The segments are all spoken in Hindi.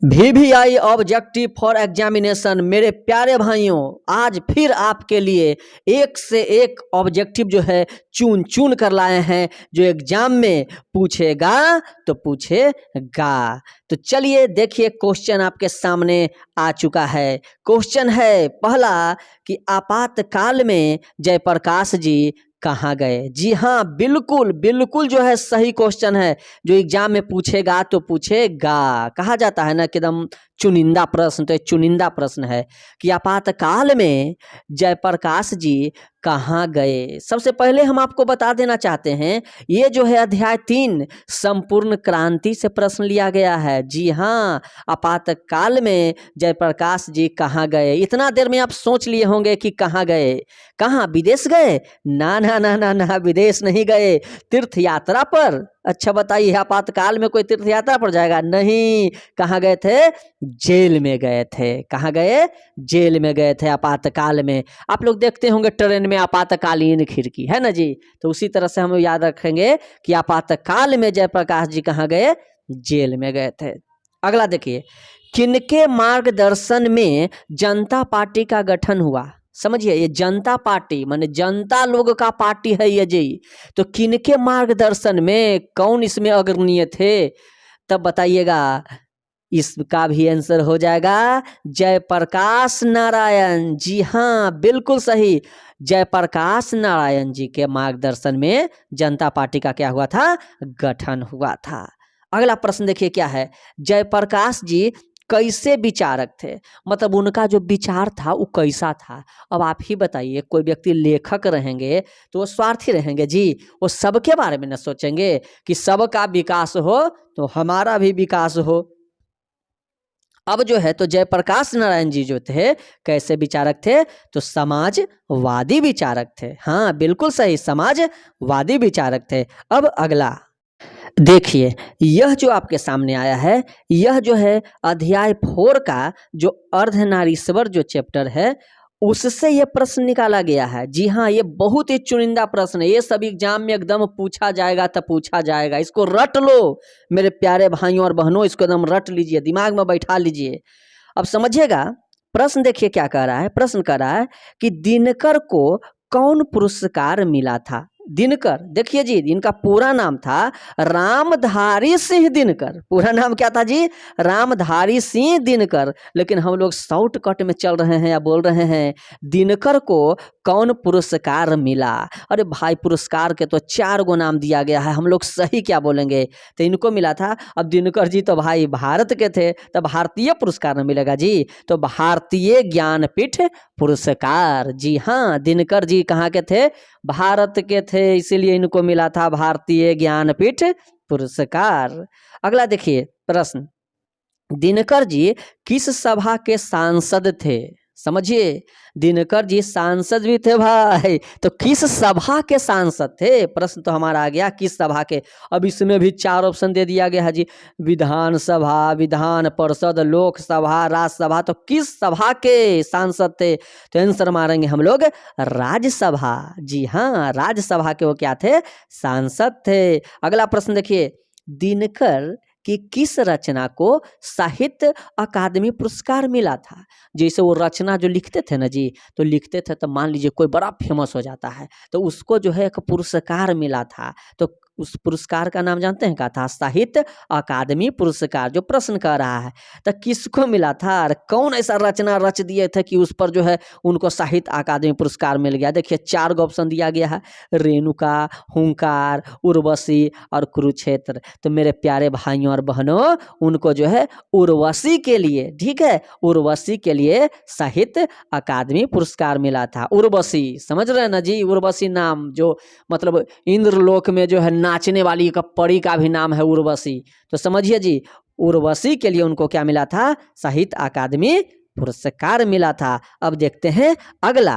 VVI objective for examination. मेरे प्यारे भाइयों, आज फिर आपके लिए एक से एक ऑब्जेक्टिव जो है चुन चुन कर लाए हैं, जो एग्जाम में पूछेगा तो पूछेगा। तो चलिए देखिए, क्वेश्चन आपके सामने आ चुका है। क्वेश्चन है पहला कि आपातकाल में जयप्रकाश जी कहाँ गए। जी हाँ, बिल्कुल बिल्कुल जो है सही क्वेश्चन है, जो एग्जाम में पूछेगा तो पूछेगा। कहा जाता है ना कि एकदम चुनिंदा प्रश्न, तो चुनिंदा प्रश्न है कि आपातकाल में जयप्रकाश जी कहाँ गए। सबसे पहले हम आपको बता देना चाहते हैं, ये जो है अध्याय 3 संपूर्ण क्रांति से प्रश्न लिया गया है। जी हाँ, आपातकाल में जयप्रकाश जी कहाँ गए। इतना देर में आप सोच लिए होंगे कि कहाँ गए, कहाँ विदेश गए। ना ना ना ना ना, विदेश नहीं गए, तीर्थ यात्रा पर। अच्छा बताइए, आपातकाल में कोई तीर्थ यात्रा पर जाएगा? नहीं। कहाँ गए थे? जेल में गए थे। कहाँ गए? जेल में गए थे आपातकाल में। आप लोग देखते होंगे ट्रेन में आपातकालीन खिड़की, है ना जी। तो उसी तरह से हम याद रखेंगे कि आपातकाल में जयप्रकाश जी कहाँ गए? जेल में गए थे। अगला देखिए, किनके मार्गदर्शन में जनता पार्टी का गठन हुआ। समझिए, ये जनता पार्टी माने जनता लोग का पार्टी है ये जी। तो किनके मार्गदर्शन में, कौन इसमें अग्रणीय थे, तब बताइएगा। इसका भी आंसर हो जाएगा जयप्रकाश नारायण। जी हाँ, बिल्कुल सही। जयप्रकाश नारायण जी के मार्गदर्शन में जनता पार्टी का क्या हुआ था? गठन हुआ था। अगला प्रश्न देखिए क्या है, जयप्रकाश जी कैसे विचारक थे, मतलब उनका जो विचार था वो कैसा था। अब आप ही बताइए, कोई व्यक्ति लेखक रहेंगे तो वो स्वार्थी रहेंगे जी, वो सबके बारे में न सोचेंगे कि सबका विकास हो तो हमारा भी विकास हो। अब जो है तो जयप्रकाश नारायण जी जो थे कैसे विचारक थे? तो समाजवादी विचारक थे। हाँ बिल्कुल सही, समाजवादी विचारक थे। अब अगला देखिए, यह जो आपके सामने आया है, यह जो है अध्याय 4 का जो अर्धनारीश्वर जो चैप्टर है उससे ये प्रश्न निकाला गया है। जी हाँ, ये बहुत ही चुनिंदा प्रश्न है, ये सब एग्जाम में एकदम पूछा जाएगा तो पूछा जाएगा। इसको रट लो मेरे प्यारे भाइयों और बहनों, इसको एकदम रट लीजिए, दिमाग में बैठा लीजिए। अब समझिएगा, प्रश्न देखिए क्या कह रहा है। प्रश्न कह रहा है कि दिनकर को कौन पुरस्कार मिला था। दिनकर, देखिए जी, इनका पूरा नाम था रामधारी सिंह दिनकर। पूरा नाम क्या था जी? रामधारी सिंह दिनकर। लेकिन हम लोग शॉर्टकट में चल रहे हैं या बोल रहे हैं दिनकर को कौन पुरस्कार मिला। अरे भाई, पुरस्कार के तो 4 गो नाम दिया गया है, हम लोग सही क्या बोलेंगे? तो इनको मिला था। अब दिनकर जी तो भाई भारत के थे, तो भारतीय पुरस्कार में मिलेगा जी, तो भारतीय ज्ञानपीठ पुरस्कार। जी हाँ, दिनकर जी कहाँ के थे? भारत के थे, इसीलिए इनको मिला था भारतीय ज्ञानपीठ पुरस्कार। अगला देखिए प्रश्न, दिनकर जी किस सभा के सांसद थे? समझिए, दिनकर जी सांसद भी थे भाई, तो किस सभा के सांसद थे? प्रश्न तो हमारा आ गया किस सभा के। अब इसमें भी 4 ऑप्शन दे दिया गया है जी, विधानसभा, विधान परिषद, लोकसभा, राज्यसभा। तो किस सभा के सांसद थे? तो आंसर मारेंगे हम लोग राज्यसभा। जी हाँ, राज्यसभा के वो क्या थे? सांसद थे। अगला प्रश्न देखिए, दिनकर कि किस रचना को साहित्य अकादमी पुरस्कार मिला था। जैसे वो रचना जो लिखते थे ना जी, तो लिखते थे तो मान लीजिए कोई बड़ा फेमस हो जाता है, तो उसको जो है एक पुरस्कार मिला था। तो उस पुरस्कार का नाम जानते हैं? क्या था? साहित्य अकादमी पुरस्कार। जो प्रश्न कर रहा है, तो किसको मिला था और कौन ऐसा रचना रच दिए थे कि उस पर जो है उनको साहित्य अकादमी पुरस्कार मिल गया। देखिए 4 गो ऑप्शन दिया गया है, रेणुका, हुंकार, उर्वशी और कुरुक्षेत्र। तो मेरे प्यारे भाइयों और बहनों, उनको जो है उर्वशी के लिए, ठीक है, उर्वशी के लिए साहित्य अकादमी पुरस्कार मिला था। उर्वशी समझ रहे हैं ना जी? उर्वशी नाम जो मतलब इंद्रलोक में जो है नाचने वाली एक परी का भी नाम है उर्वशी। तो समझिए जी, उर्वशी के लिए उनको क्या मिला था? साहित्य अकादमी पुरस्कार मिला था। अब देखते हैं अगला।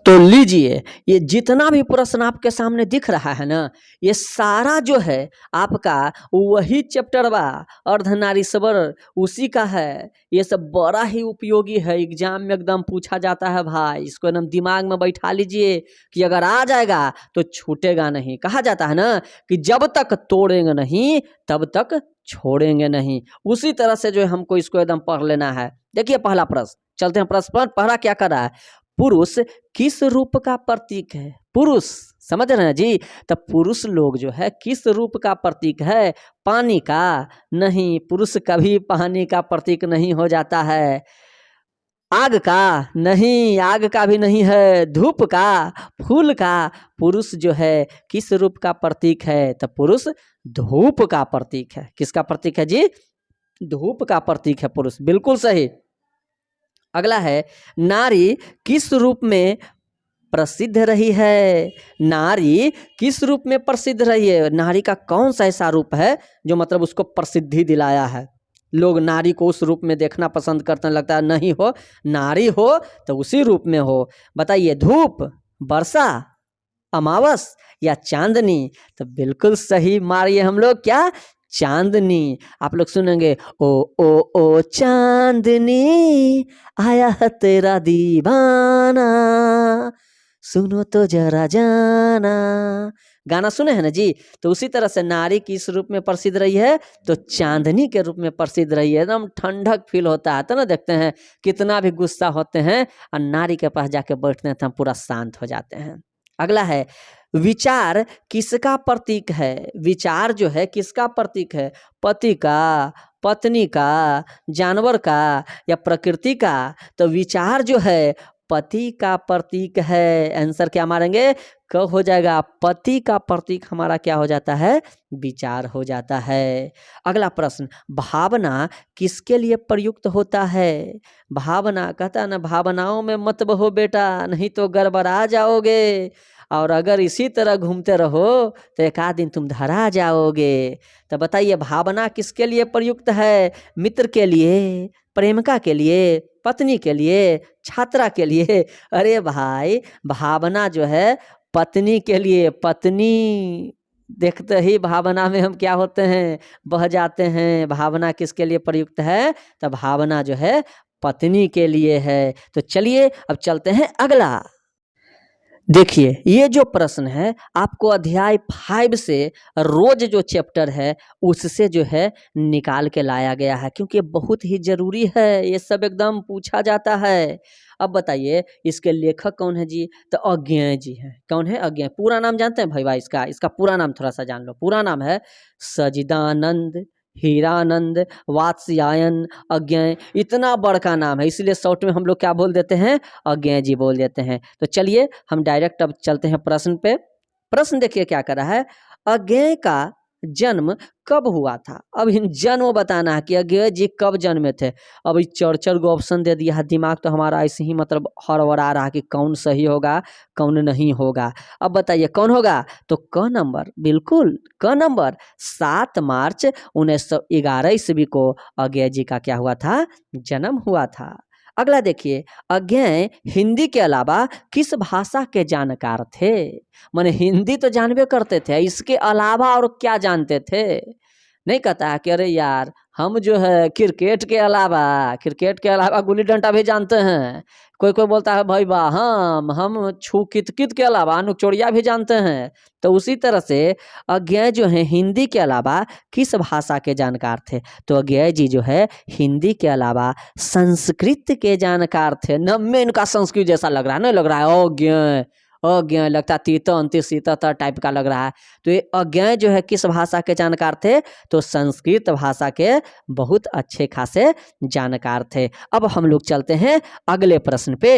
तो लीजिए, ये जितना भी प्रश्न आपके सामने दिख रहा है ना, ये सारा जो है आपका वही चैप्टर बा, अर्धनारीश्वर उसी का है। ये सब बड़ा ही उपयोगी है, एग्जाम में एकदम पूछा जाता है भाई। इसको एकदम दिमाग में बैठा लीजिए कि अगर आ जाएगा तो छूटेगा नहीं। कहा जाता है ना कि जब तक तोड़ेंगे नहीं तब तक छोड़ेंगे नहीं। उसी तरह से जो है हमको इसको एकदम पढ़ लेना है। देखिए पहला प्रश्न, चलते हैं प्रश्न पर। पहला क्या कर रहा है, पुरुष किस रूप का प्रतीक है? पुरुष, समझ रहे हैं जी? तो पुरुष लोग जो है किस रूप का प्रतीक है? पानी का? नहीं, पुरुष कभी पानी का प्रतीक नहीं हो जाता है। आग का? नहीं, आग का भी नहीं है। धूप का? फूल का? पुरुष जो है किस रूप का प्रतीक है? तो पुरुष धूप का प्रतीक है। किसका प्रतीक है जी? धूप का प्रतीक है पुरुष, बिल्कुल सही। अगला है, नारी किस रूप में प्रसिद्ध रही है? नारी किस रूप में प्रसिद्ध रही है? नारी का कौन सा ऐसा रूप है जो मतलब उसको प्रसिद्धि दिलाया है? लोग नारी को उस रूप में देखना पसंद करते हैं। लगता है नहीं हो, नारी हो तो उसी रूप में हो। बताइए, धूप, वर्षा, अमावस या चांदनी? तो बिल्कुल सही मारिए हम लोग, क्या? चांदनी। आप लोग सुनेंगे, ओ चांदनी आया है तेरा दीवाना, सुनो तो जरा जाना। गाना सुने हैं ना जी? तो उसी तरह से नारी किस रूप में प्रसिद्ध रही है? तो चांदनी के रूप में प्रसिद्ध रही है। एकदम ठंडक फील होता है, तो ना देखते हैं कितना भी गुस्सा होते हैं और नारी के पास जाके बैठते हैं तो हम पूरा शांत हो जाते हैं। अगला है, विचार किसका प्रतीक है? विचार जो है किसका प्रतीक है? पति का, पत्नी का, जानवर का या प्रकृति का? तो विचार जो है पति का प्रतीक है। आंसर क्या मारेंगे? क हो जाएगा। पति का प्रतीक हमारा क्या हो जाता है? विचार हो जाता है। अगला प्रश्न, भावना किसके लिए प्रयुक्त होता है? भावना, कहता है ना, भावनाओं में मत बहो बेटा, नहीं तो गड़बड़ा जाओगे, और अगर इसी तरह घूमते रहो तो एक आध दिन तुम धरा जाओगे। तो बताइए, भावना किसके लिए प्रयुक्त है? मित्र के लिए, प्रेमिका के लिए, पत्नी के लिए, छात्रा के लिए? अरे भाई, भावना जो है पत्नी के लिए। पत्नी देखते ही भावना में हम क्या होते हैं? बह जाते हैं। भावना किसके लिए प्रयुक्त है? तो भावना जो है पत्नी के लिए है। तो चलिए अब चलते हैं अगला। देखिए, ये जो प्रश्न है आपको अध्याय 5 से रोज जो चैप्टर है उससे जो है निकाल के लाया गया है, क्योंकि बहुत ही जरूरी है। ये सब एकदम पूछा जाता है। अब बताइए, इसके लेखक कौन है जी? तो अज्ञेय जी हैं। कौन है? अज्ञेय। पूरा नाम जानते हैं भाई? इसका पूरा नाम थोड़ा सा जान लो। पूरा नाम है सजिदानंद हीरानंद वात्स्यायन अज्ञेय। इतना बड़का नाम है, इसलिए शॉर्ट में हम लोग क्या बोल देते हैं? अज्ञेय जी बोल देते हैं। तो चलिए हम डायरेक्ट अब चलते हैं प्रश्न पे। प्रश्न देखिए क्या कर रहा है, अज्ञेय का जन्म कब हुआ था? अब इन जन्म बताना है कि अज्ञेय जी कब जन्मे थे। अब इस चर को ऑप्शन दे दिया है, दिमाग तो हमारा ऐसे ही मतलब हड़बड़ा रहा कि कौन सही होगा कौन नहीं होगा। अब बताइए कौन होगा? तो क नंबर, बिल्कुल क नंबर। 7 मार्च 1911 ईस्वी को अज्ञेय जी का क्या हुआ था? जन्म हुआ था। अगला देखिए, अज्ञेय हिंदी के अलावा किस भाषा के जानकार थे? माने हिंदी तो जानबे करते थे, इसके अलावा और क्या जानते थे? नहीं कहता है कि अरे यार हम जो है क्रिकेट के अलावा गुल्ली डंडा भी जानते हैं। कोई कोई बोलता है भाई वाह हम छू कित कित के अलावा नुचोड़िया भी जानते हैं। तो उसी तरह से अज्ञेय जो है हिंदी के अलावा किस भाषा के जानकार थे? तो अज्ञेय जी जो है हिंदी के अलावा संस्कृत के जानकार थे। न में इनका संस्कृत जैसा लग रहा है, नहीं लग रहा है? अज्ञेय अज्ञेय लगता है तीत अंति सीता टाइप का लग रहा है। तो ये अज्ञेय जो है किस भाषा के जानकार थे? तो संस्कृत भाषा के बहुत अच्छे खासे जानकार थे। अब हम लोग चलते हैं अगले प्रश्न पे।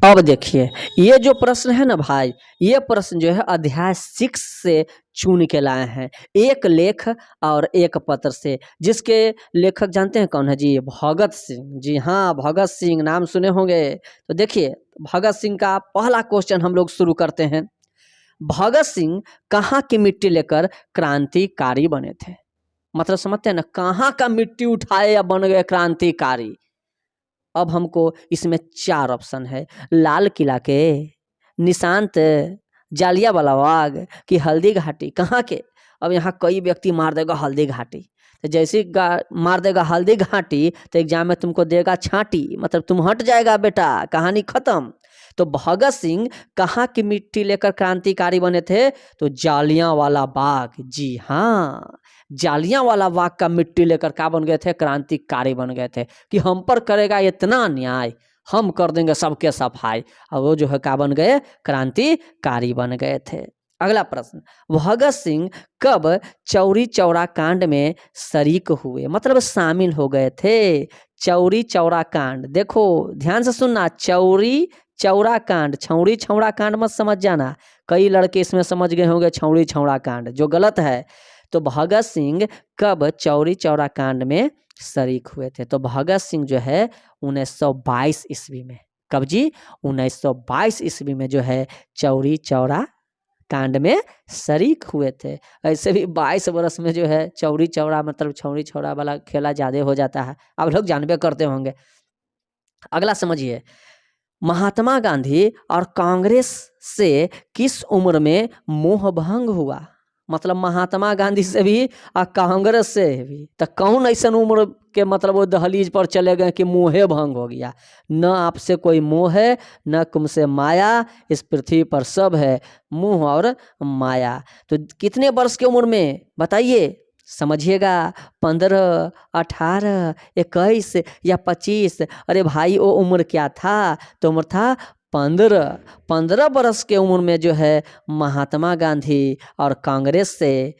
अब देखिए, ये जो प्रश्न है ना भाई, ये प्रश्न जो है अध्याय 6 से चुन के लाए हैं, एक लेख और एक पत्र से। जिसके लेखक जानते हैं कौन है जी? भगत सिंह। जी हाँ, भगत सिंह नाम सुने होंगे। तो देखिए, भगत सिंह का पहला क्वेश्चन हम लोग शुरू करते हैं। भगत सिंह कहाँ की मिट्टी लेकर क्रांतिकारी बने थे? मतलब समझते हैं ना, कहाँ का मिट्टी उठाए या बन गए क्रांतिकारी? अब हमको इसमें 4 ऑप्शन है, लाल किला के, निशांत, जालियांवाला बाग कि हल्दी घाटी। कहाँ के? अब यहाँ कई व्यक्ति मार देगा हल्दी घाटी, तो जैसे मार देगा हल्दी घाटी तो एग्जाम में तुमको देगा छाटी, मतलब तुम हट जाएगा बेटा, कहानी खत्म। तो भगत सिंह कहाँ की मिट्टी लेकर क्रांतिकारी बने थे? तो जालियांवाला बाग। जी हाँ, जालियांवाला बाग का मिट्टी लेकर क्या बन गए थे? क्रांतिकारी बन गए थे कि हम पर करेगा इतना अन्याय, हम कर देंगे सबके सफाई। और वो जो है क्या बन गए? क्रांतिकारी बन गए थे। अगला प्रश्न, भगत सिंह कब चौरी चौरा कांड में शरीक हुए, मतलब शामिल हो गए थे? चौरी चौरा कांड, देखो ध्यान से सुनना, चौरी चौरा कांड, छौड़ी छौड़ा कांड मत समझ जाना, कई लड़के इसमें समझ गए होंगे छौड़ी छौड़ा कांड, जो गलत है। तो भगत सिंह कब चौरी चौरा कांड में शरीक हुए थे? तो भगत सिंह जो है 1922 ईस्वी में। कब जी? 1922 ईस्वी में जो है चौरी चौरा कांड में शरीक हुए थे। ऐसे भी 22 वर्ष में जो है चौरी चौरा मतलब छौरी छौरा वाला खेला ज़्यादा हो जाता है, आप लोग जानबे करते होंगे। अगला समझिए, महात्मा गांधी और कांग्रेस से किस उम्र में मोह भंग हुआ? मतलब महात्मा गांधी से भी और कांग्रेस से भी, तो कौन ऐसा उम्र के मतलब वो दहलीज पर चले गए कि मोहे भंग हो गया? न आपसे कोई मोह है, न तुमसे माया, इस पृथ्वी पर सब है मोह और माया। तो कितने वर्ष की उम्र में बताइए, समझिएगा, 15, 18, 21 या 25? अरे भाई वो उम्र क्या था? तो उम्र था 15 बरस के उम्र में जो है महात्मा गांधी और कांग्रेस से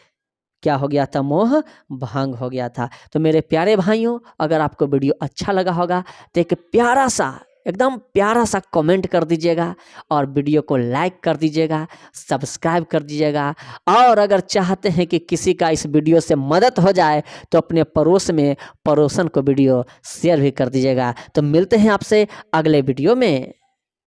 क्या हो गया था? मोह भंग हो गया था। तो मेरे प्यारे भाइयों, अगर आपको वीडियो अच्छा लगा होगा तो एक प्यारा सा, एकदम प्यारा सा कमेंट कर दीजिएगा और वीडियो को लाइक कर दीजिएगा, सब्सक्राइब कर दीजिएगा। और अगर चाहते हैं कि किसी का इस वीडियो से मदद हो जाए तो अपने पड़ोसन को वीडियो शेयर भी कर दीजिएगा। तो मिलते हैं आपसे अगले वीडियो में।